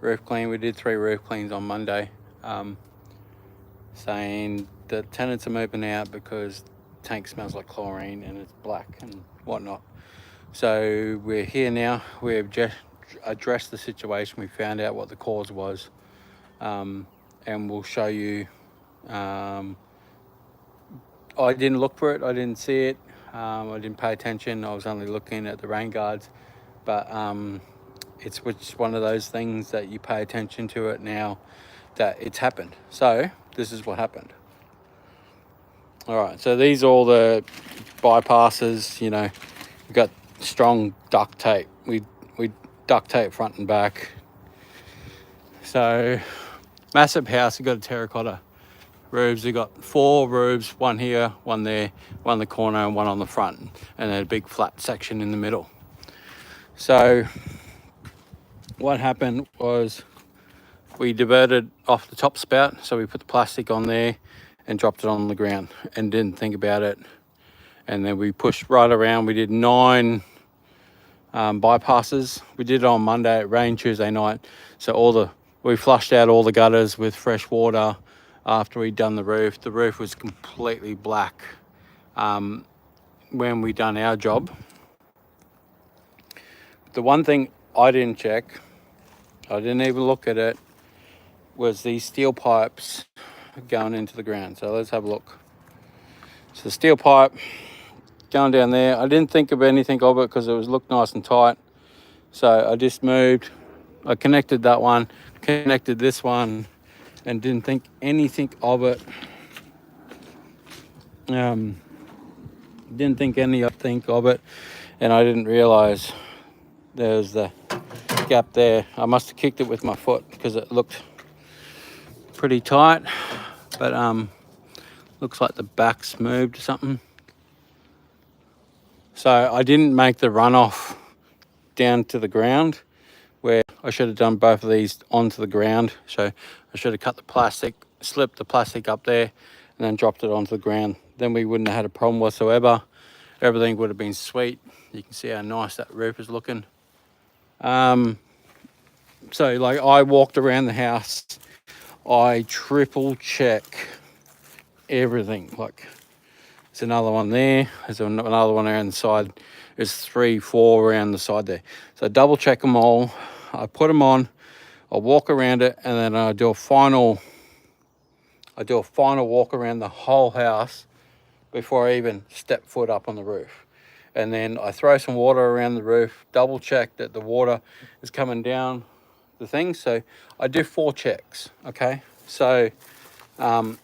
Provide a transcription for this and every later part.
roof clean. We did 3 roof cleans on Monday, saying the tenants are moving out because the tank smells like chlorine and it's black and whatnot. So we're here now. We've just addressed the situation. We found out what the cause was, and we'll show you. I didn't look for it. I didn't see it. I didn't pay attention. I was only looking at the rain guards, but it's one of those things that you pay attention to it now that it's happened. So this is what happened. All right, so these are all the bypasses. You know, we've got strong duct tape. We duct tape front and back. So massive house. We've got a terracotta roofs. We've got 4 roofs, one here, one there, one in the corner, and one on the front, and then a big flat section in the middle. So what happened was we diverted off the top spout, so we put the plastic on there and dropped it on the ground and didn't think about it. And then we pushed right around. We did 9 bypasses. We did it on Monday. It rained Tuesday night, so we flushed out all the gutters with fresh water. After we'd done the roof was completely black when we done our job. The one thing I didn't check, I didn't even look at it, was these steel pipes going into the ground. So let's have a look. So the steel pipe going down there, I didn't think of anything of it because it looked nice and tight. So I just moved, I connected that one, connected this one, and didn't think anything of it. Didn't think anything of it, and I didn't realize there's the gap there. I must have kicked it with my foot because it looked pretty tight, but looks like the back's moved or something. So I didn't make the runoff down to the ground, where I should have done both of these onto the ground. So I should have cut the plastic, slipped the plastic up there, and then dropped it onto the ground. Then we wouldn't have had a problem whatsoever. Everything would have been sweet. You can see how nice that roof is looking. So like, I walked around the house, I triple check everything. Like, there's another one there, there's another one around the side, there's 3, 4 around the side there. So I double check them all, I put them on, I walk around it, and then I do a final walk around the whole house before I even step foot up on the roof. And then I throw some water around the roof, double check that the water is coming down the thing. So I do 4 checks, okay? So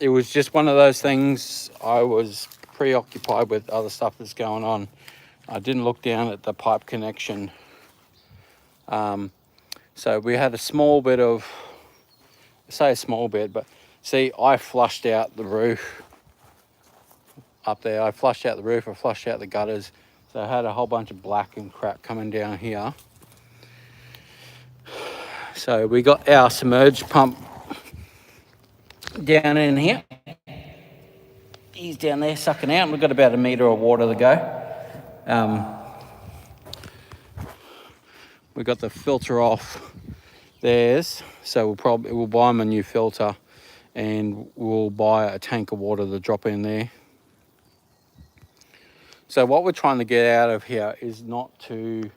it was just one of those things. I was preoccupied with other stuff that's going on. I didn't look down at the pipe connection. So we had a small bit of, say a small bit, but see, I flushed out the roof up there. I flushed out the roof, I flushed out the gutters. So I had a whole bunch of black and crap coming down here. So we got our submerged pump down in here. He's down there sucking out. We've got about 1 metre of water to go. We got the filter off theirs, so we'll buy them a new filter, and we'll buy a tank of water to drop in there. So what we're trying to get out of here is not to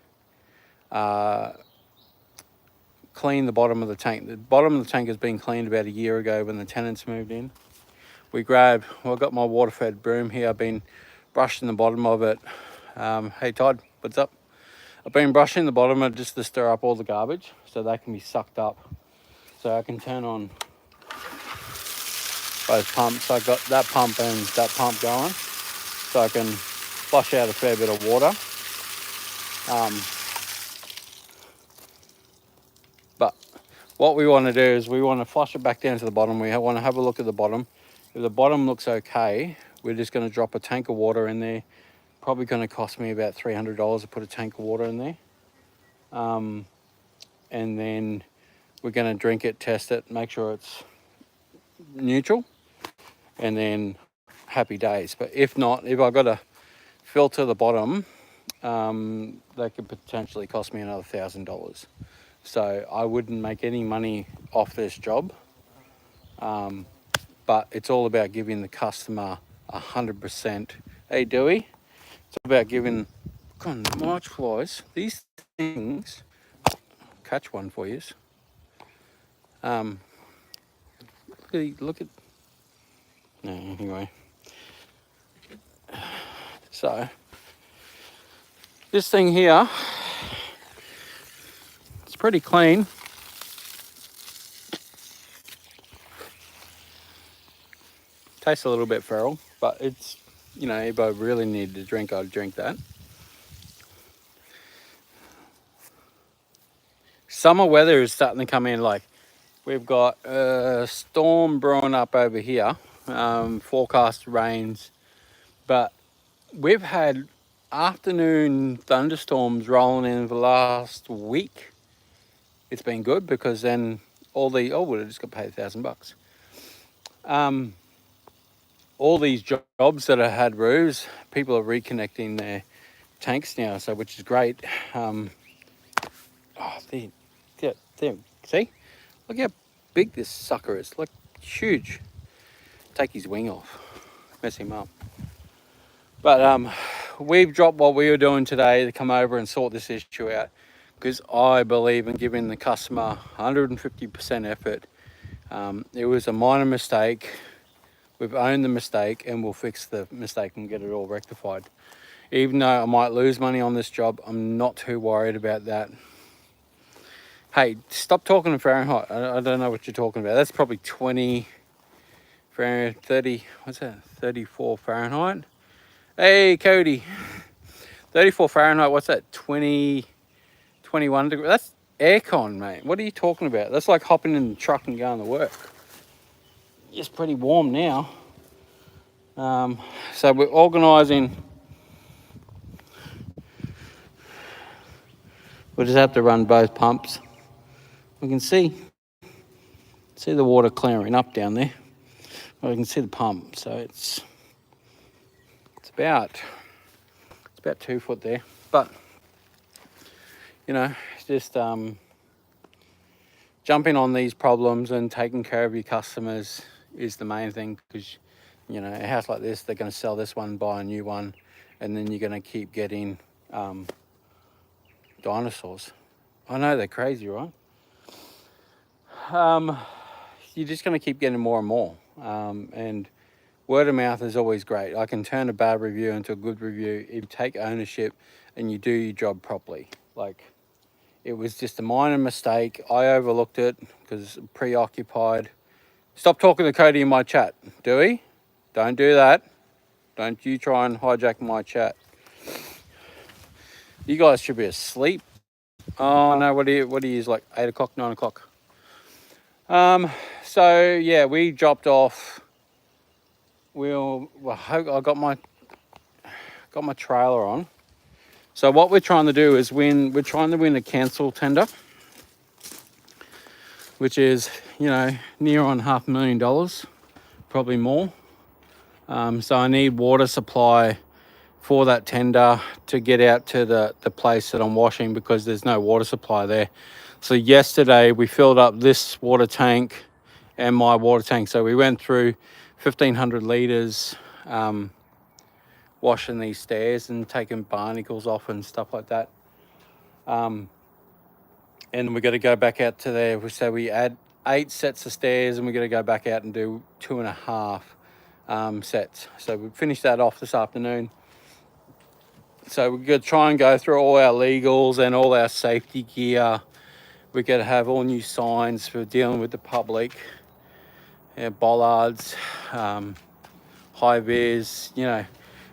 clean the bottom of the tank. The bottom of the tank has been cleaned about 1 year ago when the tenants moved in. I've got my water fed broom here. I've been brushing the bottom of it. Hey Todd, what's up? I've been brushing the bottom of it just to stir up all the garbage so they can be sucked up. So I can turn on both pumps. So I've got that pump and that pump going, so I can flush out a fair bit of water. But what we want to do is we want to flush it back down to the bottom. We want to have a look at the bottom. If the bottom looks okay, we're just going to drop a tank of water in there. Probably going to cost me about $300 to put a tank of water in there. And then we're going to drink it, test it, make sure it's neutral, and then happy days. But if not, if I've got to filter the bottom, that could potentially cost me another $1,000. So I wouldn't make any money off this job. But it's all about giving the customer 100%. Hey Dewey, it's all about giving, God, March flies, these things, catch one for you. Look at, no, anyway. So, this thing here, it's pretty clean. Tastes a little bit feral, but it's, you know, if I really needed a drink, I'd drink that. Summer weather is starting to come in. Like, we've got a storm brewing up over here, forecast rains, but we've had afternoon thunderstorms rolling in the last week. It's been good because then all the, oh, we just got paid $1,000. All these jobs that have had roofs, people are reconnecting their tanks now, so which is great. Oh, there, see? Look how big this sucker is. Like, huge. Take his wing off, mess him up. But we've dropped what we were doing today to come over and sort this issue out, because I believe in giving the customer 150% effort. It was a minor mistake. We've owned the mistake and we'll fix the mistake and get it all rectified. Even though I might lose money on this job, I'm not too worried about that. Hey, stop talking in Fahrenheit. I don't know what you're talking about. That's probably 20 Fahrenheit, 30, what's that? 34 Fahrenheit. Hey, Cody. 34 Fahrenheit, what's that? 20, 21 degrees. That's aircon, mate. What are you talking about? That's like hopping in the truck and going to work. It's pretty warm now. So we're organising. We'll just have to run both pumps. We can see the water clearing up down there. Well, you can see the pump, so it's about 2 foot there. But you know, just jumping on these problems and taking care of your customers is the main thing, because you know, a house like this, they're going to sell this one, buy a new one, and then you're going to keep getting dinosaurs. I know, they're crazy, right? You're just going to keep getting more and more, and word of mouth is always great. I can turn a bad review into a good review if you take ownership and you do your job properly. Like, it was just a minor mistake. I overlooked it because preoccupied. Stop talking to Cody in my chat, Dewey. Don't do that. Don't you try and hijack my chat. You guys should be asleep. Oh no, what do you use, like 8 o'clock, 9 o'clock? So yeah, we dropped off. I got my trailer on. So what we're trying to do is we're trying to win a cancel tender, which is, you know, near on $500,000, probably more. So I need water supply for that tender to get out to the place that I'm washing, because there's no water supply there. So yesterday we filled up this water tank and my water tank. So we went through 1,500 litres washing these stairs and taking barnacles off and stuff like that. And we got to go back out to there. So we add 8 sets of stairs, and we got to go back out and do 2.5 sets. So we finished that off this afternoon. So we're going to try and go through all our legals and all our safety gear. We're going to have all new signs for dealing with the public, bollards, high vis. You know,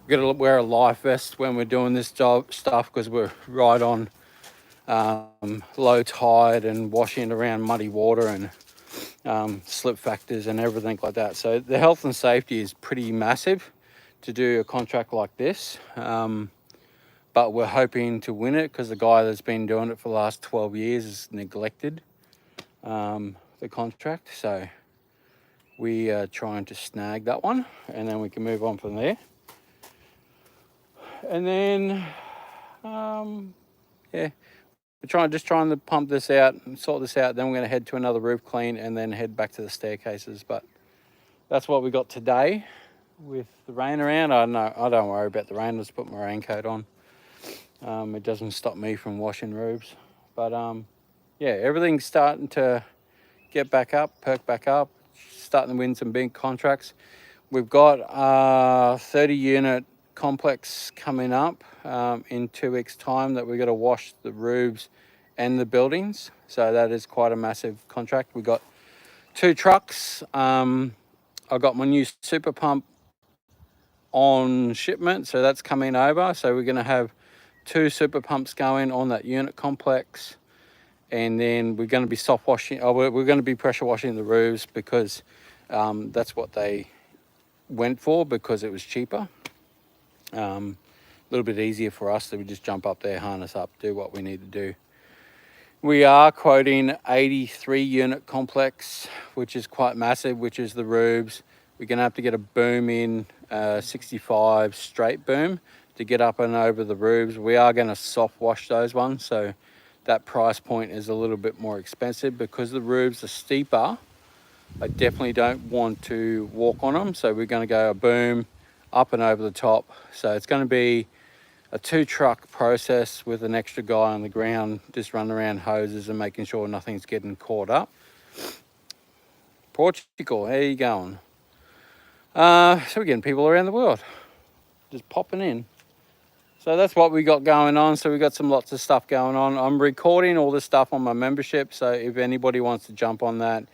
we've got to wear a life vest when we're doing this job stuff, because we're right on low tide and washing around muddy water and slip factors and everything like that. So the health and safety is pretty massive to do a contract like this. But we're hoping to win it, because the guy that's been doing it for the last 12 years has neglected the contract. So we are trying to snag that one, and then we can move on from there. And then, yeah, we're just trying to pump this out and sort this out. Then we're going to head to another roof clean and then head back to the staircases. But that's what we got today with the rain around. I don't worry about the rain. Let's put my raincoat on. It doesn't stop me from washing roofs. But yeah, everything's starting to get back up, perk back up, starting to win some big contracts. We've got a 30 unit complex coming up in 2 weeks time that we're going to wash the roofs and the buildings. So that is quite a massive contract. We got 2 trucks. I got my new super pump on shipment, so that's coming over. So we're going to have 2 super pumps going on that unit complex, and then we're going to be soft washing. We're going to be pressure washing the roofs because that's what they went for, because it was cheaper. A little bit easier for us, so we just jump up there, harness up, do what we need to do. We are quoting 83 unit complex, which is quite massive, which is the roofs. We're going to have to get a boom in, 65 straight boom to get up and over the roofs. We are going to soft wash those ones, so that price point is a little bit more expensive. Because the roofs are steeper, I definitely don't want to walk on them, so we're going to go a boom up and over the top. So it's going to be a 2 truck process with an extra guy on the ground just running around hoses and making sure nothing's getting caught up. Portugal, how you going? So we're getting people around the world just popping in. So that's what we got going on. So we got lots of stuff going on. I'm recording all this stuff on my membership, so if anybody wants to jump on that,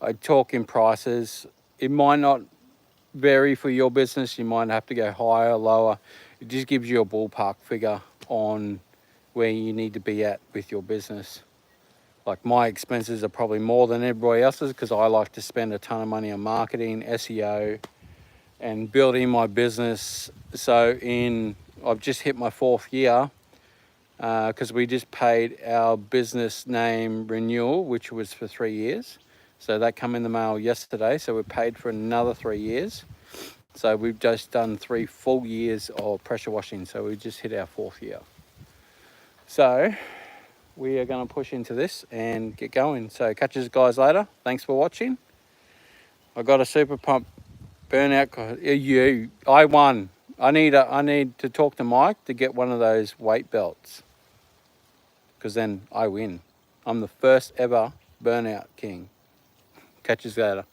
I talk in prices. It might not vary for your business. You might have to go higher, lower. It just gives you a ballpark figure on where you need to be at with your business. Like, my expenses are probably more than everybody else's because I like to spend a ton of money on marketing, SEO, and building my business. So I've just hit my 4th year because we just paid our business name renewal, which was for 3 years. So that came in the mail yesterday. So we're paid for another 3 years. So we've just done 3 full years of pressure washing. So we just hit our 4th year. So we are going to push into this and get going. So catch us guys later. Thanks for watching. I got a super pump burnout. I won. I need to talk to Mike to get one of those weight belts, because then I win. I'm the first ever burnout king. Catch us later.